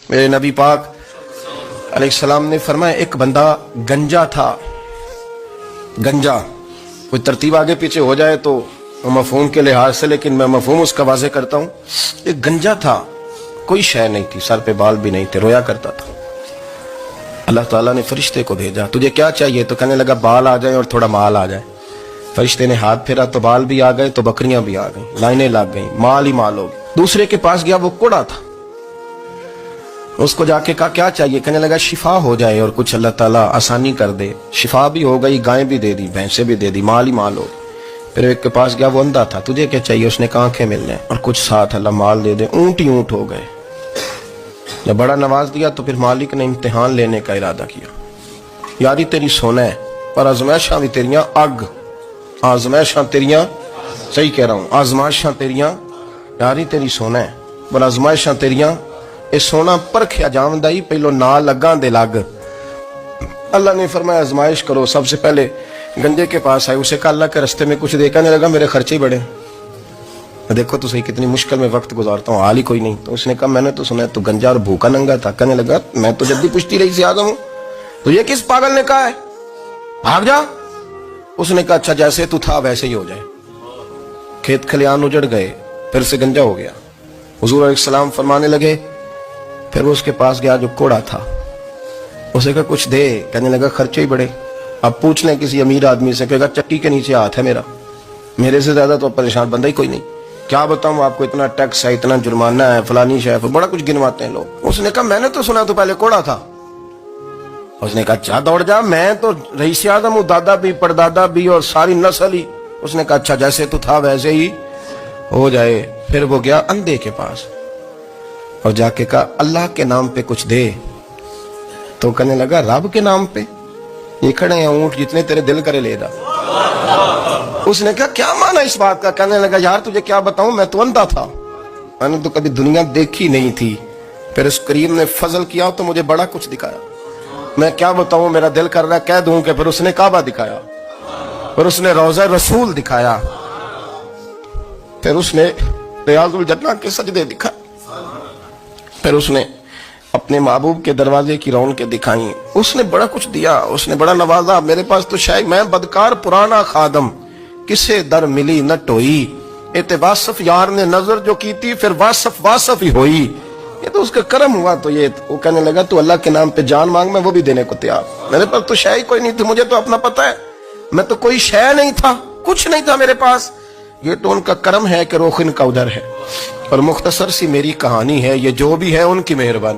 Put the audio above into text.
میرے نبی پاک علیہ السلام نے فرمایا ایک بندہ گنجا تھا. گنجا کوئی ترتیب آگے پیچھے ہو جائے تو مفہوم کے لحاظ سے، لیکن میں مفہوم اس کا واضح کرتا ہوں. ایک گنجا تھا، کوئی شے نہیں تھی، سر پہ بال بھی نہیں تھے، رویا کرتا تھا. اللہ تعالیٰ نے فرشتے کو بھیجا، تجھے کیا چاہیے؟ تو کہنے لگا بال آ جائیں اور تھوڑا مال آ جائے. فرشتے نے ہاتھ پھیرا تو بال بھی آ گئے، تو بکریاں بھی آ گئیں، لائنیں لگ گئیں، مال ہی مال ہو گئے. دوسرے کے پاس گیا، وہ کوڑا تھا. اس کو جا کے کہا کیا چاہیے؟ کہنے لگا شفا ہو جائے اور کچھ اللہ تعالیٰ آسانی کر دے. شفا بھی ہو گئی، گائیں بھی دے دی، بھینسیں بھی دے دی، مال ہی مال ہو. پھر ایک کے پاس گیا، وہ اندھا تھا. تجھے کیا چاہیے؟ اس نے کہا آنکھیں ملنے اور کچھ ساتھ اللہ مال دے دے. اونٹ ہی اونٹ ہو گئے. جب بڑا نواز دیا تو پھر مالک نے امتحان لینے کا ارادہ کیا. یاری تیری سونا ہے پر آزمائشاں بھی تیریاں اگ. آزمائشاں تیریاں، صحیح کہہ رہا ہوں، آزمائشاں تیریاں، یاری تیری سونا ہے پر آزمائشاں تیریاں. اے سونا پرکھیا جاوندا ہی پہلو نال لگاں دے لگ. اللہ نے فرمایا آزمائش کرو. سب سے پہلے گنجے کے پاس آئے، اسے کہا اللہ کے رستے میں کچھ دے. کہنے لگا میرے خرچے ہی بڑے. دیکھو تو صحیح کتنی مشکل میں وقت گزارتا ہوں، حال ہی کوئی نہیں. تو اس نے کہا میں نے تو سنا ہے تو گنجا اور بھوکا ننگا تھا. کہنے لگا میں تو جدی پشتی رہی سے آدم ہوں، تو یہ کس پاگل نے کہا ہے بھاگ جا؟ اس نے کہا اچھا جیسے تو تھا ویسے ہی ہو جائے. کھیت کھلیان اجڑ گئے، پھر سے گنجا ہو گیا. حضور علیہ السلام فرمانے لگے. پھر وہ اس کے پاس گیا جو کوڑا تھا، اسے کہا کچھ دے. کہنے لگا خرچے ہی بڑے. اب پوچھ لیں کسی امیر آدمی سے، کہے گا چٹی کے نیچے ہاتھ ہے میرا، میرے سے زیادہ تو پریشان بندہ ہی کوئی نہیں. کیا بتاؤں آپ کو، اتنا ٹیکس ہے، اتنا جرمانہ ہے، فلانی شے، بڑا کچھ گنواتے ہیں لوگ. اس نے کہا میں نے تو سنا تو پہلے کوڑا تھا. اس نے کہا اچھا دوڑ جا، میں تو رئیس اعظم ہوں، دادا بھی پردادا بھی اور ساری نسل ہی. اس نے کہا اچھا جیسے تو تھا ویسے ہی ہو جائے. پھر وہ گیا اندھے کے پاس اور جا کے کہا اللہ کے نام پہ کچھ دے. تو کہنے لگا رب کے نام پہ؟ یہ کھڑے ہیں اونٹ، جتنے تیرے دل کرے لے دا. اس نے کہا کیا معنی اس بات کا؟ کہنے لگا یار تجھے کیا بتاؤں، میں تو اندھا تھا، میں نے تو کبھی دنیا دیکھی نہیں تھی. پھر اس کریم نے فضل کیا تو مجھے بڑا کچھ دکھایا. میں کیا بتاؤں، میرا دل کر رہا ہے کہہ دوں کہ پھر اس نے کعبہ دکھایا، پھر اس نے روضہ رسول دکھایا، پھر اس نے ریاض الجنہ کے سجدے دکھائے، پھر اس نے اپنے محبوب کے دروازے کی رونقیں دکھائیں. اس نے بڑا کچھ دیا، اس نے بڑا نوازا. میرے پاس تو شاید میں بدکار پرانا خادم، کسے در ملی نہ ٹوئی. واصف یار نے نظر جو کی تھی پھر واصف ہی ہوئی. یہ تو اس کا کرم ہوا. تو یہ وہ کہنے لگا تو اللہ کے نام پہ جان مانگ، میں وہ بھی دینے کو تیار. میرے پاس تو شے کوئی نہیں تھی، مجھے تو اپنا پتہ ہے، میں تو کوئی شے نہیں تھا، کچھ نہیں تھا میرے پاس. یہ تو ان کا کرم ہے کہ روخ ان کا ادھر ہے. اور مختصر سی میری کہانی ہے، یہ جو بھی ہے ان کی مہربانی.